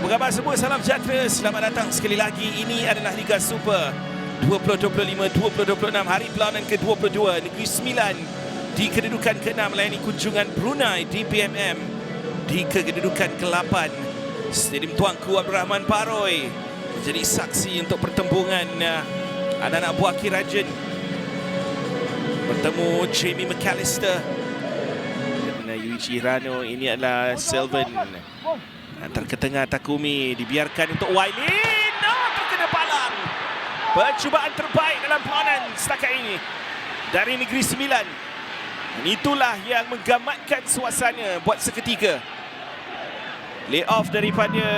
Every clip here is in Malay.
Apa khabar semua? Salam sejahtera. Selamat datang sekali lagi. Ini adalah Liga Super 2025-2026, hari perlawanan ke-22. Negeri Sembilan di kedudukan ke-6 melayani kunjungan Brunei di PMM di kedudukan ke-8. Stadium Tuanku Abdul Rahman Paroi menjadi saksi untuk pertembungan anak-anak buah Kirajan bertemu Jamie McAllister dan Yuichi Hirano. Ini adalah Sylvan. Antar ke tengah Takumi, dibiarkan untuk Wailin. Terkena palang. Percubaan terbaik dalam perlawanan setakat ini dari Negeri Sembilan. Dan itulah yang menggamatkan suasana buat seketika. Lay-off daripada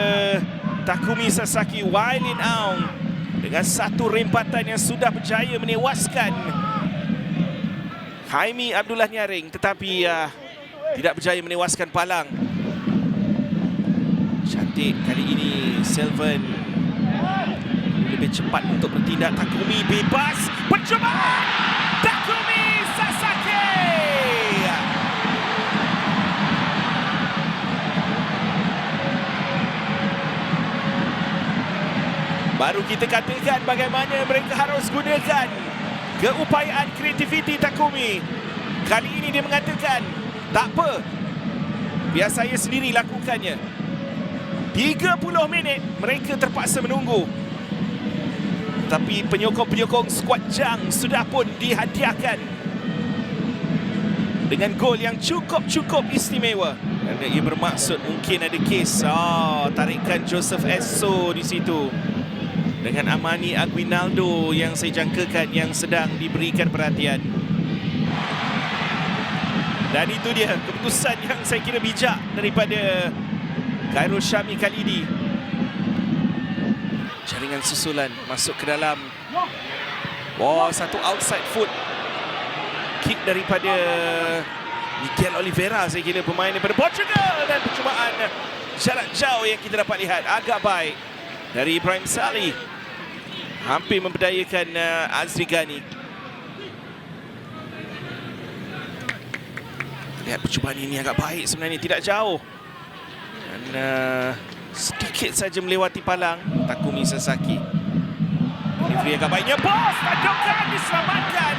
Takumi Sasaki. Wailin Aung dengan satu rempatan yang sudah berjaya menewaskan Haimi Abdullah Nyaring, tetapi tidak berjaya menewaskan palang. Cantik kali ini Sylvan lebih cepat untuk bertindak. Takumi bebas. Percubaan Takumi Sasaki. Baru kita katakan bagaimana mereka harus gunakan keupayaan kreativiti Takumi. Kali ini dia mengatakan, tak apa, biar saya sendiri lakukannya. 30 minit mereka terpaksa menunggu. Tapi penyokong-penyokong skuad Jang sudah pun dihadiahkan dengan gol yang cukup istimewa. Dan ia bermaksud mungkin ada kes tarikan Joseph Esso di situ dengan Amani Aguinaldo yang saya jangkakan yang sedang diberikan perhatian. Dan itu dia keputusan yang saya kira bijak daripada Khairul Syami kali ini. Jaringan susulan masuk ke dalam. Satu outside foot kick daripada Miguel Oliveira, saya kira pemain daripada Portugal. Dan percubaan jarak jauh yang kita dapat lihat agak baik dari Ibrahim Salih, hampir memberdayakan Azri Ghani. Lihat percubaan ini agak baik sebenarnya, tidak jauh. Dan sedikit saja melewati palang Takumi Sasaki. Delivery agak baiknya, bos tandukan diselamatkan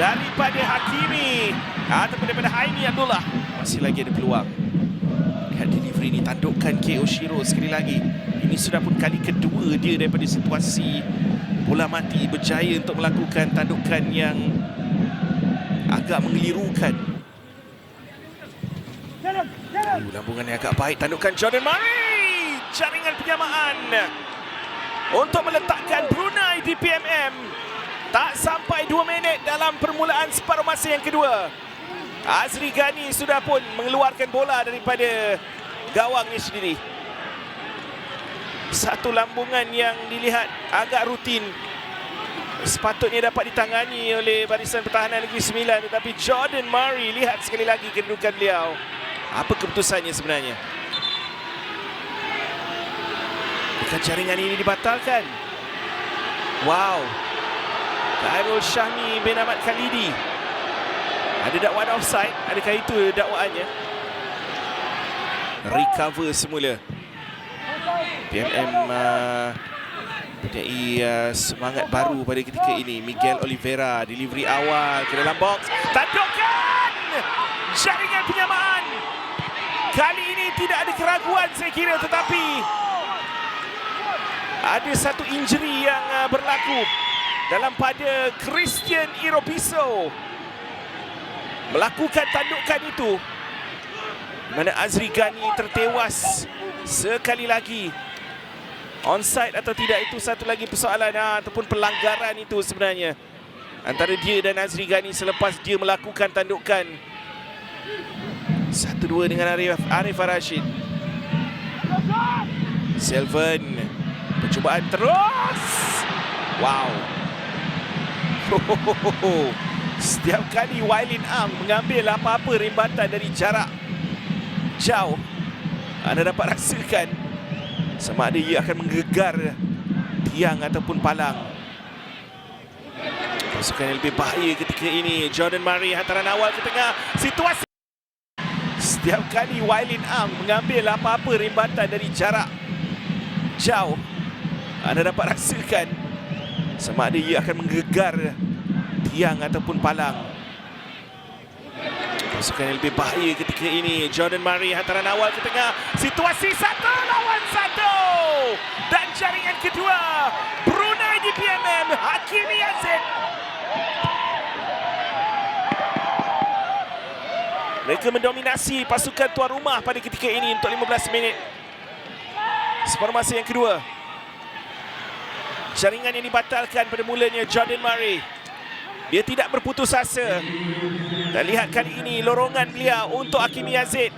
daripada Hakimi ataupun daripada Haimi Abdullah. Masih lagi ada peluang. Lihat delivery ini, tandukan KO Shiro sekali lagi. Ini sudah pun kali kedua dia daripada situasi bola mati berjaya untuk melakukan tandukan yang agak mengelirukan. Lambungan yang agak baik, tandukan Jordan Murray. Jaringan penyamaan untuk meletakkan Brunei di PMM. Tak sampai 2 minit dalam permulaan separuh masa yang kedua, Azri Ghani sudah pun mengeluarkan bola daripada gawangnya sendiri. Satu lambungan yang dilihat agak rutin, sepatutnya dapat ditangani oleh barisan pertahanan Negeri Sembilan, tetapi Jordan Murray, lihat sekali lagi kedudukan beliau. Apa keputusannya sebenarnya? Bukan jaringan ini dibatalkan. Wow. Khairul Syami bin Ahmad Khalidi. Ada dakwaan offside. Adakah itu dakwaannya? Recover semula. PMM mempunyai semangat baru pada ketika ini. Miguel Oliveira, delivery awal ke dalam box. Tandukan! Jaringan penyamaan. Kali ini tidak ada keraguan saya kira, tetapi ada satu injury yang berlaku dalam pada Christian Irobiso melakukan tandukan itu, di mana Azri Ghani tertewas sekali lagi. Onside atau tidak, itu satu lagi persoalan ataupun pelanggaran itu sebenarnya antara dia dan Azri Ghani selepas dia melakukan tandukan. 1-2 dengan Arif Rashid. Sylvan, percubaan terus. Wow. Setiap kali Wailin Ang mengambil apa-apa rembatan dari jarak jauh, anda dapat rasakan sama ada ia akan menggegar tiang ataupun palang. Pasukan yang lebih bahaya ketika ini. Jordan Murray hantaran awal ke tengah. Situasi Setiap kali Wailin Ang mengambil apa-apa rembatan dari jarak jauh. Anda dapat rasakan sama ada ia akan menggegar tiang ataupun palang. Pasukan yang lebih bahaya ketika ini. Jordan Murray hantaran awal ke tengah. Situasi 1 lawan 1. Dan jaringan kedua. Brunei di PMM. Hakimi Yazid. Mereka mendominasi pasukan tuan rumah pada ketika ini untuk 15 minit. Separuh masa yang kedua. Jaringan yang dibatalkan pada mulanya Jordan Murray. Dia tidak berputus asa. Dan lihat kali ini lorongan beliau untuk Hakimi Yazid.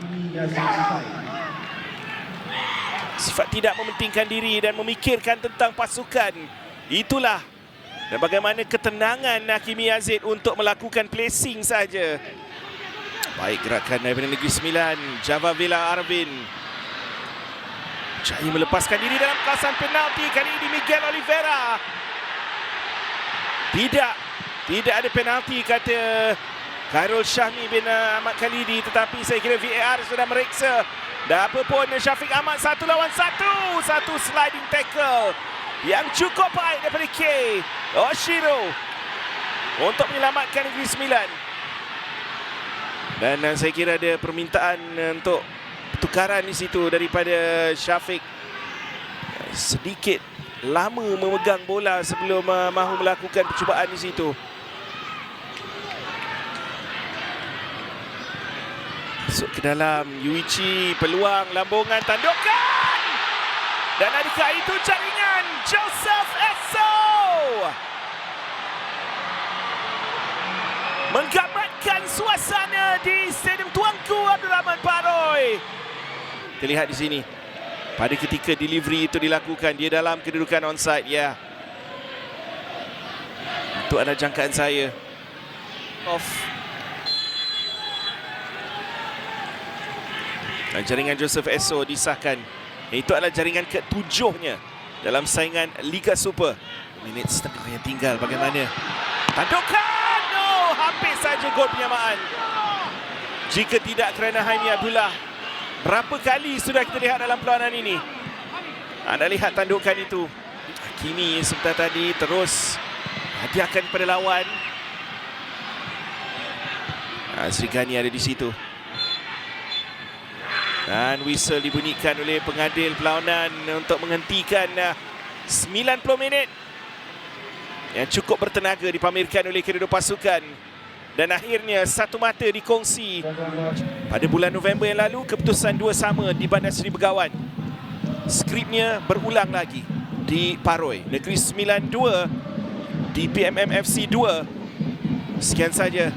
Sifat tidak mementingkan diri dan memikirkan tentang pasukan. Itulah. Dan bagaimana ketenangan Hakimi Yazid untuk melakukan placing saja. Baik gerakan daripada Negeri Sembilan. Java Villa Arvin. Cahaya melepaskan diri dalam kawasan penalti. Kali ini Miguel Oliveira. Tidak ada penalti kata Khairul Syahmi bin Ahmad Khalidi. Tetapi saya kira VAR sudah meriksa. Dan apapun Syafiq Ahmad 1 lawan 1. Satu sliding tackle yang cukup baik daripada K. Oshiro untuk menyelamatkan Negeri Sembilan. Dan saya kira ada permintaan untuk pertukaran di situ daripada Syafiq. Sedikit lama memegang bola sebelum mahu melakukan percubaan di situ. Masuk ke dalam Yuichi, peluang, lambungan, tandukan. Dan adakah itu jaringan Joseph Esso menggambarkan suasana di Stadium Tuanku Abdul Rahman Paroy. Kita lihat di sini. Pada ketika delivery itu dilakukan, dia dalam kedudukan onside. Ya. Itu adalah jangkaan saya. Off. Dan jaringan Joseph Esso disahkan. Itu adalah jaringan ke-7-nya dalam saingan Liga Super. Minit setengah yang tinggal. Bagaimana? Tandukan! No! Hampir saja gol penyamaan. Jika tidak kerana Haimi Abdullah. Berapa kali sudah kita lihat dalam perlawanan ini. Anda lihat tandukan itu. Hakimi sebentar tadi terus hadiahkan kepada lawan. Sri Ghani ada di situ. Dan whistle dibunyikan oleh pengadil perlawanan untuk menghentikan 90 minit yang cukup bertenaga dipamerkan oleh kedua pasukan. Dan akhirnya satu mata dikongsi pada bulan November yang lalu. Keputusan 2-2 di Bandar Seri Begawan. Skripnya berulang lagi di Paroy. Negeri Sembilan 2 di PMM FC 2. Sekian saja.